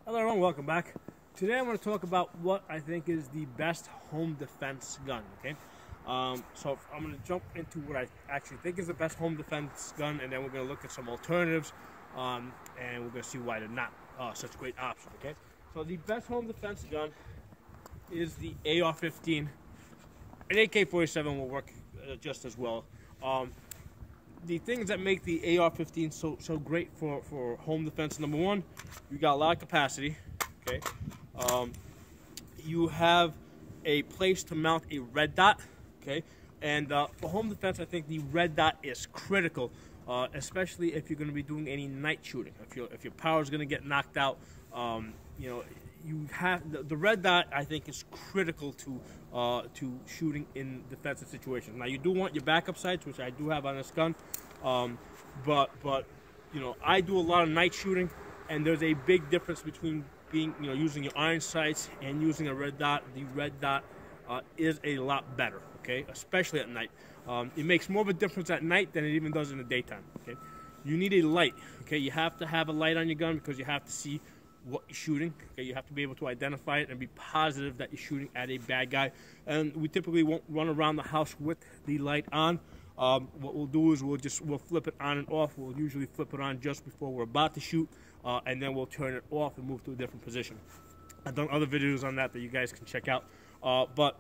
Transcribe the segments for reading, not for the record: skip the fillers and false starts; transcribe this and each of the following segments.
Hello everyone, welcome back. Today I'm going to talk about what I think is the best home defense gun, okay? So I'm going to jump into what I actually think is the best home defense gun, and then we're going to look at some alternatives, and we're going to see why they're not such a great option, okay? So the best home defense gun is the AR-15. An AK-47 will work just as well. The things that make the AR-15 so great for home defense, number one, you got a lot of capacity, okay? You have a place to mount a red dot, okay? And for home defense, I think the red dot is critical, especially if you're going to be doing any night shooting. If your power is going to get knocked out, you know, you have the red dot. I think is critical to shooting in defensive situations. Now you do want your backup sights, which I do have on this gun, but you know, I do a lot of night shooting, and there's a big difference between using your iron sights and using a red dot. The red dot is a lot better, okay, especially at night. It makes more of a difference at night than it even does in the daytime. Okay, you need a light. Okay, you have to have a light on your gun because you have to see what you're shooting. Okay, you have to be able to identify it and be positive that you're shooting at a bad guy. And we typically won't run around the house with the light on. What we'll do is we'll flip it on and off. We'll usually flip it on just before we're about to shoot, and then we'll turn it off and move to a different position. I've done other videos on that you guys can check out. But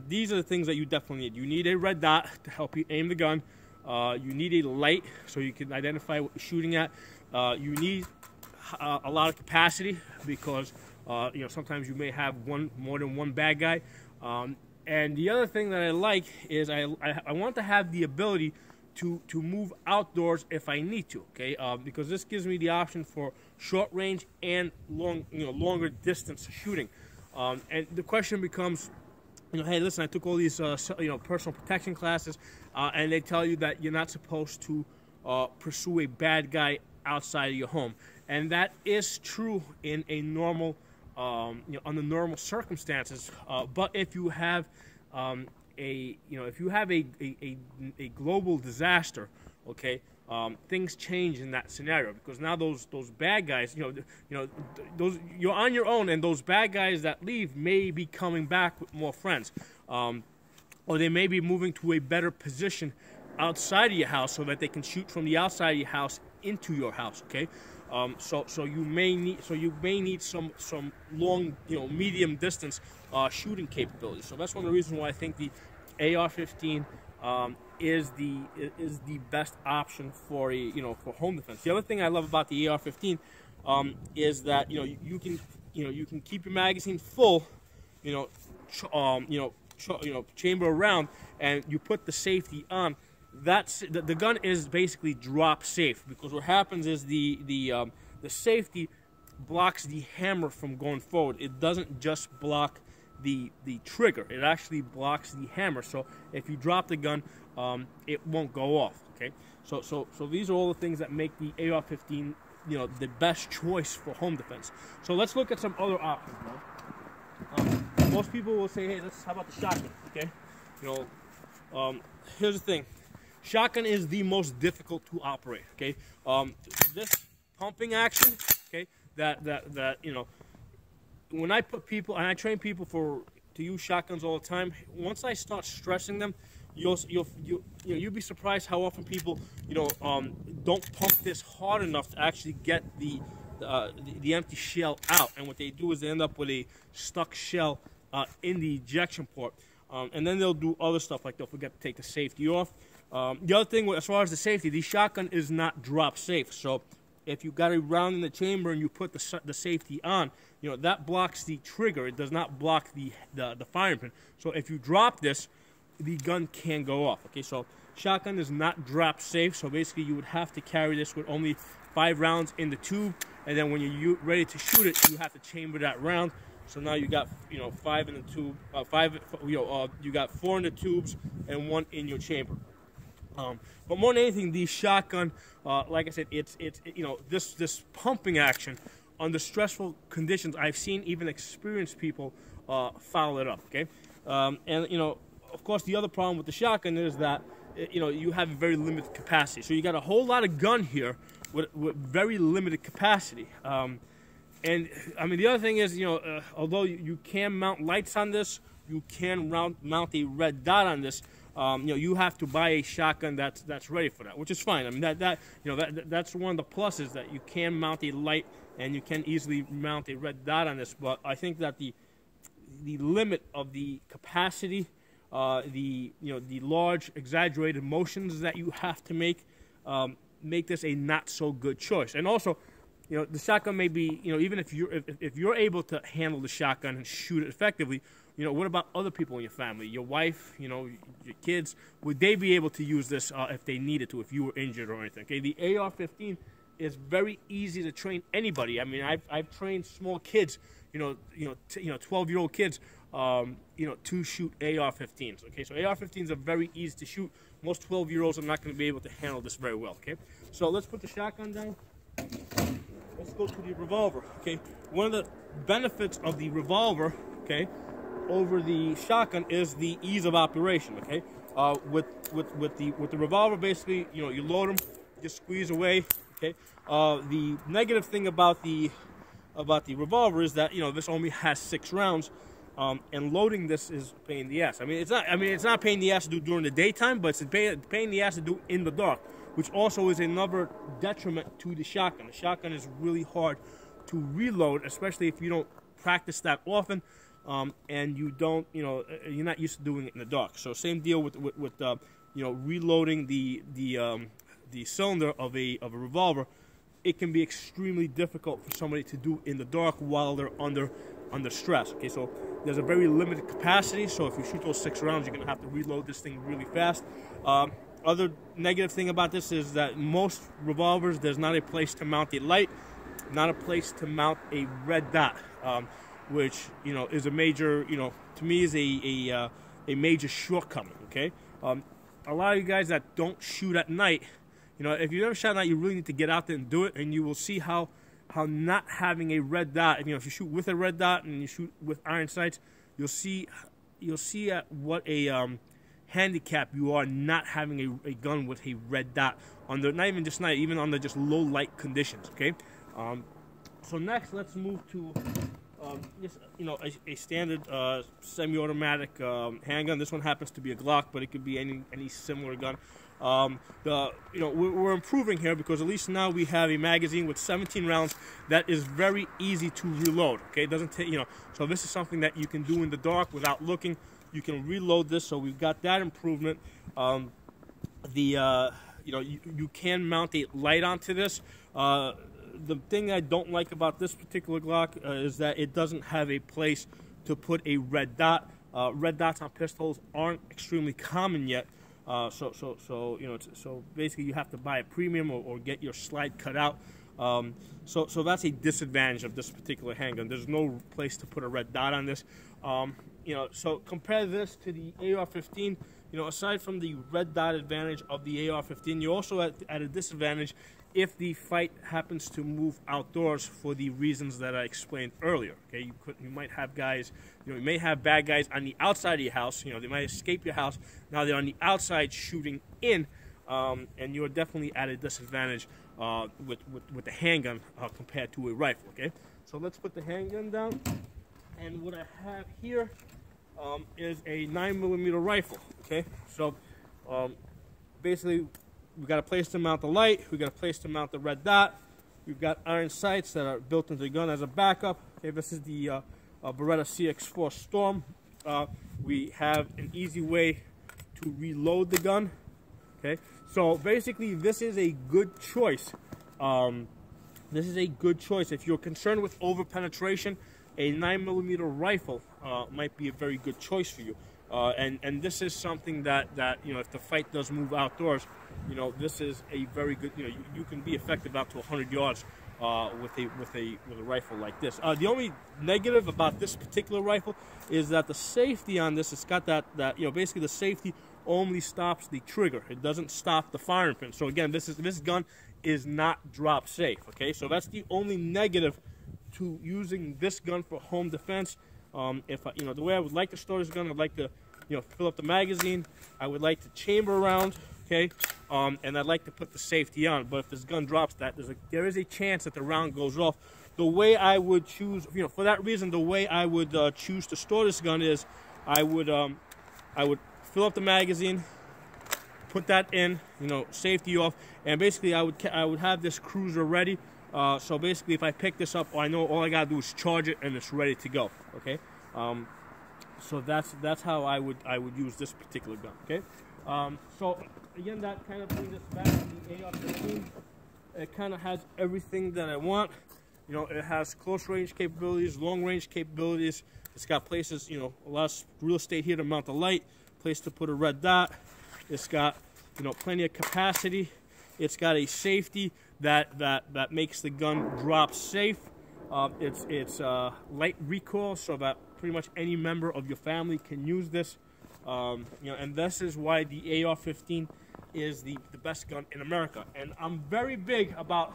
these are the things that you definitely need. You need a red dot to help you aim the gun. You need a light so you can identify what you're shooting at. You need a lot of capacity because sometimes you may have more than one bad guy. And the other thing that I like is I want to have the ability to move outdoors if I need to, okay? Because this gives me the option for short range and longer distance shooting. And the question becomes, hey, listen, I took all these personal protection classes, and they tell you that you're not supposed to pursue a bad guy outside of your home, and that is true in a normal, under normal circumstances. But if you have a global disaster, okay, things change in that scenario, because now those bad guys, you're on your own, and those bad guys that leave may be coming back with more friends, or they may be moving to a better position outside of your house so that they can shoot from the outside of your house into your house, okay? So you may need some long, medium distance shooting capabilities. So that's one of the reasons why I think the AR-15 is the best option for for home defense. The other thing I love about the AR-15 is that you can keep your magazine full, chamber around, and you put the safety on. The gun is basically drop safe, because what happens is the safety blocks the hammer from going forward. It doesn't just block the trigger; it actually blocks the hammer. So if you drop the gun, it won't go off. Okay, so these are all the things that make the AR-15 the best choice for home defense. So let's look at some other options now. Most people will say, hey, how about the shotgun? Okay, here's the thing. Shotgun is the most difficult to operate, okay? This pumping action, okay, that when I put people, and I train people to use shotguns all the time, once I start stressing them, you'll be surprised how often people, don't pump this hard enough to actually get the empty shell out. And what they do is they end up with a stuck shell in the ejection port. And then they'll do other stuff, like they'll forget to take the safety off. The other thing, as far as the safety, the shotgun is not drop safe. So if you got a round in the chamber and you put the safety on, that blocks the trigger. It does not block the firing pin. So if you drop this, the gun can go off. Okay, so shotgun is not drop safe. So basically, you would have to carry this with only 5 rounds in the tube, and then when you're ready to shoot it, you have to chamber that round. So now you got 5 in the tube, you got 4 in the tubes and 1 in your chamber. But more than anything, the shotgun, like I said, it's this pumping action under stressful conditions. I've seen even experienced people foul it up. Okay, and of course, the other problem with the shotgun is that you have a very limited capacity. So you got a whole lot of gun here with very limited capacity. And I mean, the other thing is, although you can mount lights on this, you can mount a red dot on this. You have to buy a shotgun that's ready for that, which is fine. I mean, that's one of the pluses, that you can mount a light and you can easily mount a red dot on this. But I think that the limit of the capacity, the large exaggerated motions that you have to make this a not so good choice. And also, the shotgun may be, even if you're able to handle the shotgun and shoot it effectively, what about other people in your family, your wife, your kids? Would they be able to use this if they needed to, if you were injured or anything? Okay, the AR-15 is very easy to train anybody. I mean, I've trained small kids, 12-year-old kids, to shoot AR-15s. Okay, so AR-15s are very easy to shoot. Most 12-year-olds are not going to be able to handle this very well. Okay, so let's put the shotgun down. Let's go to the revolver. Okay, one of the benefits of the revolver, okay, over the shotgun is the ease of operation. Okay, with the revolver, basically, you load them, just squeeze away. Okay, the negative thing about the revolver is that this only has 6 rounds, and loading this is a pain in the ass. I mean, it's not a pain in the ass to do during the daytime, but it's a pain in the ass to do in the dark, which also is another detriment to the shotgun. The shotgun is really hard to reload, especially if you don't practice that often, and you don't, you're not used to doing it in the dark. So same deal with reloading the cylinder of a revolver. It can be extremely difficult for somebody to do in the dark while they're under stress. Okay, so there's a very limited capacity. So if you shoot those 6 rounds, you're gonna have to reload this thing really fast. Other negative thing about this is that most revolvers, there's not a place to mount a light, not a place to mount a red dot, which is a major, to me is a major shortcoming. Okay, a lot of you guys that don't shoot at night, if you've never shot at night, you really need to get out there and do it, and you will see how not having a red dot, if you shoot with a red dot and you shoot with iron sights, you'll see at what a handicap you are not having a gun with a red dot under, not even just night, even under just low light conditions. Okay, so next let's move to just a standard semi-automatic handgun. This one happens to be a Glock, but it could be any similar gun. We're improving here because at least now we have a magazine with 17 rounds that is very easy to reload. Okay, it doesn't take, so this is something that you can do in the dark without looking. You can reload this, so we've got that improvement. You can mount a light onto this. The thing I don't like about this particular Glock is that it doesn't have a place to put a red dot. Red dots on pistols aren't extremely common yet. So basically you have to buy a premium or get your slide cut out. So that's a disadvantage of this particular handgun. There's no place to put a red dot on this. So compare this to the AR-15. Aside from the red dot advantage of the AR-15, you're also at a disadvantage if the fight happens to move outdoors for the reasons that I explained earlier. Okay, you might have guys, you may have bad guys on the outside of your house. They might escape your house. Now they're on the outside shooting in, and you're definitely at a disadvantage with the handgun compared to a rifle. Okay, so let's put the handgun down, and what I have here is a 9mm rifle. Okay, so basically, we've got a place to mount the light. We've got a place to mount the red dot. We've got iron sights that are built into the gun as a backup. Okay, this is the Beretta CX4 Storm. We have an easy way to reload the gun. Okay, so basically, this is a good choice. This is a good choice if you're concerned with over penetration. A 9mm rifle might be a very good choice for you. And this is something that if the fight does move outdoors, this is a very good, you can be effective out to 100 yards with a rifle like this. The only negative about this particular rifle is that the safety on this, it's got that basically the safety only stops the trigger. It doesn't stop the firing pin. So again, this gun is not drop safe. Okay, so that's the only negative to using this gun for home defense. The way I would like to store this gun, I'd like to fill up the magazine. I would like to chamber around. okay? And I'd like to put the safety on, but if this gun drops that, there is a chance that the round goes off. The way I would choose, for that reason, the way I would choose to store this gun is I would fill up the magazine, put that in, safety off, and basically I would have this cruiser ready. So basically, if I pick this up, I know all I gotta do is charge it, and it's ready to go. Okay. So that's how I would use this particular gun. Okay. So again, that kind of brings us back to the AR-15. It kind of has everything that I want. It has close range capabilities, long range capabilities. It's got places, a lot of real estate here to mount the light, place to put a red dot. It's got, plenty of capacity. It's got a safety that makes the gun drop safe. It's light recoil, so that pretty much any member of your family can use this. And this is why the AR-15 is the best gun in America. And I'm very big about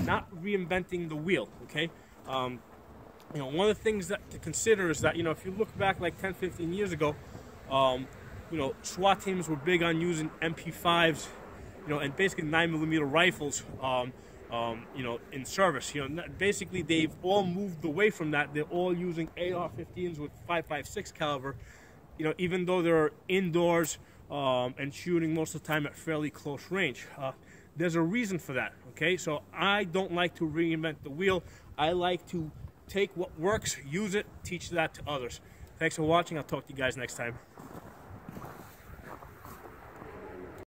not reinventing the wheel, okay? One of the things that to consider is that, if you look back like 10, 15 years ago, SWAT teams were big on using MP5s, and basically 9mm rifles, in service. Basically they've all moved away from that. They're all using AR-15s with 5.56 caliber, even though they're indoors and shooting most of the time at fairly close range. There's a reason for that, okay? So I don't like to reinvent the wheel. I like to take what works, use it, teach that to others. Thanks for watching. I'll talk to you guys next time.